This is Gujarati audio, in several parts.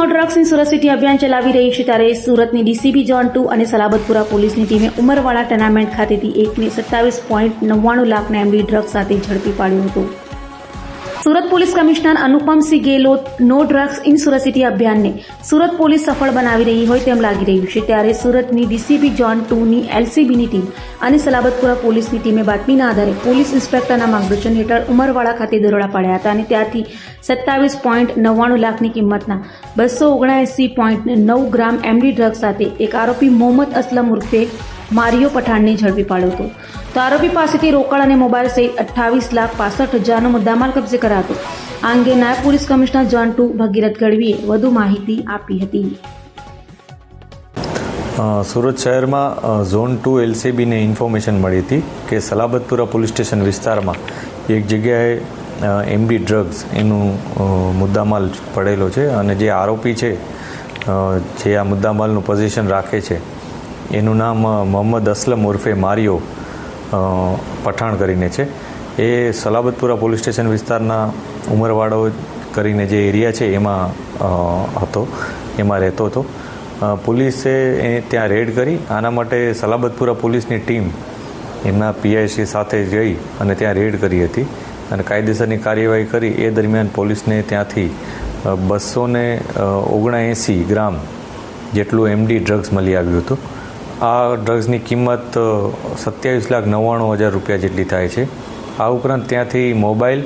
ડ્રગ્સ ઇન સુરત સિટી અભિયાન ચલાવી રહી છે ત્યારે સુરતની ડીસીબી ઝોન 2 અને સલાબતપુરા પોલીસની ટીમે ઉમરવાડા ટુર્નામેન્ટ ખાતેથી એકને 27.99 લાખના એમડી ડ્રગ્સ સાથે ઝડપી પાડ્યો હતો। Surat police commissioner Anupamsinh Gehlot no drugs in Surat city અભિયાનને સુરત પોલીસ સફળ બનાવી રહી હોય તેમ લાગી રહ્યું છે ત્યારે સુરતની ડીસીબી ઝોન 2ની એલસીબીની ટીમ અને સલાબતપુરા પોલીસની ટીમે બાતમીના આધારે પોલીસ ઇન્સ્પેક્ટરના માર્ગદર્શન હેઠળ ઉમરવાડા ખાતે દરોડા પાડ્યા હતા અને ત્યાંથી 27.99 લાખની કિંમતના 279.9 ગ્રામ એમડી ડ્રગ્સ સાથે એક આરોપી મોહમ્મદ અસલમ ઉર્ફે મારિયો પઠાણને ઝડપી પાડ્યો હતો। તો આરોપી પાસેથી રોકડ અને મોબાઈલ સહિત 28,65,000નો મુદ્દામાલ કબજે કરાતો। આ અંગે નાયબ પોલીસ કમિશનર ઝોન 2 ભગીરથ ગઢવીએ વધુ માહિતી આપી હતી। સુરત શહેરમાં ઝોન 2 એલસીબીને ઇન્ફોર્મેશન મળી હતી કે સલાબતપુરા પોલીસ સ્ટેશન વિસ્તારમાં એક જગ્યાએ એમડી ડ્રગ્સ એનું મુદ્દામાલ પડેલો છે અને જે આરોપી છે જે આ મુદ્દામાલનું પોઝિશન રાખે છે એનું નામ મોહમ્મદ અસલમ ઉર્ફે મારિયો પઠાણ કરીને છે। એ સલાબતપુરા પોલીસ સ્ટેશન વિસ્તારના ઉમરવાડો કરીને જે એરિયા છે એમાં હતો, એમાં રહેતો હતો। પોલીસે ત્યાં રેડ કરી, આના માટે સલાબતપુરા પોલીસની ટીમ એમના પીઆઈસી સાથે જઈ અને ત્યાં રેડ કરી હતી અને કાયદેસરની કાર્યવાહી કરી। એ દરમિયાન પોલીસને ત્યાંથી 279 ગ્રામ જેટલું એમડી ડ્રગ્સ મળી આવ્યું હતું। આ ડ્રગ્સની કિંમત 27,99,000 રૂપિયા જેટલી થાય છે। આ ઉપરાંત ત્યાંથી મોબાઈલ,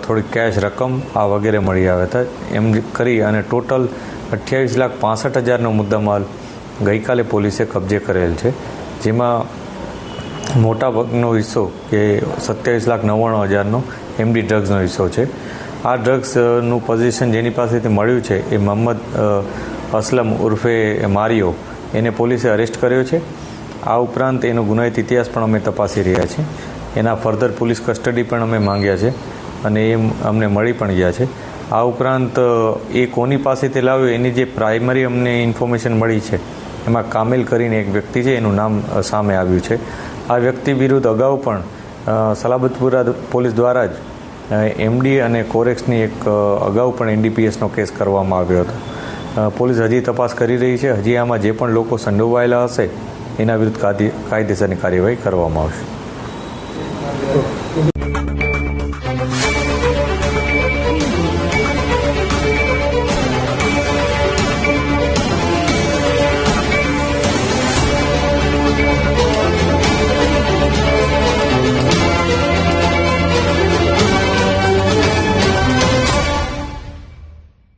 થોડી કેશ રકમ આ વગેરે મળી આવ્યા હતા। એમ કરી અને ટોટલ 28,65,000નો મુદ્દામાલ ગઈકાલે પોલીસે કબજે કરેલ છે, જેમાં મોટા ભાગનો હિસ્સો કે 27,99,000નો એમડી ડ્રગ્સનો હિસ્સો છે। આ ડ્રગ્સનું પોઝિશન જેની પાસેથી મળ્યું છે એ મોહમ્મદ અસલમ ઉર્ફે મારિયો, એને પોલીસે અરેસ્ટ કર્યો છે। આ ઉપરાંત એનો ગુનાહિત ઇતિહાસ પણ અમે તપાસી રહ્યા છીએ। એના ફર્ધર પોલીસ કસ્ટડી પણ અમે માંગ્યા છે અને એ અમને મળી પણ ગયા છે। આ ઉપરાંત એ કોની પાસેથી લાવ્યો એની જે પ્રાઇમરી અમને ઇન્ફોર્મેશન મળી છે એમાં કામિલ કરીને એક વ્યક્તિ છે, એનું નામ સામે આવ્યું છે। આ વ્યક્તિ વિરુદ્ધ અગાઉ પણ સલાબતપુરા પોલીસ દ્વારા જ એમડી અને કોરેક્સની એક અગાઉ પણ એનડીપીએસનો કેસ કરવામાં આવ્યો હતો। પોલીસ હજી તપાસ કરી રહી છે। હજી આમાં જે પણ લોકો સંડોવાયેલા હશે એના વિરુદ્ધ કાયદેસરની કાર્યવાહી કરવામાં આવશે।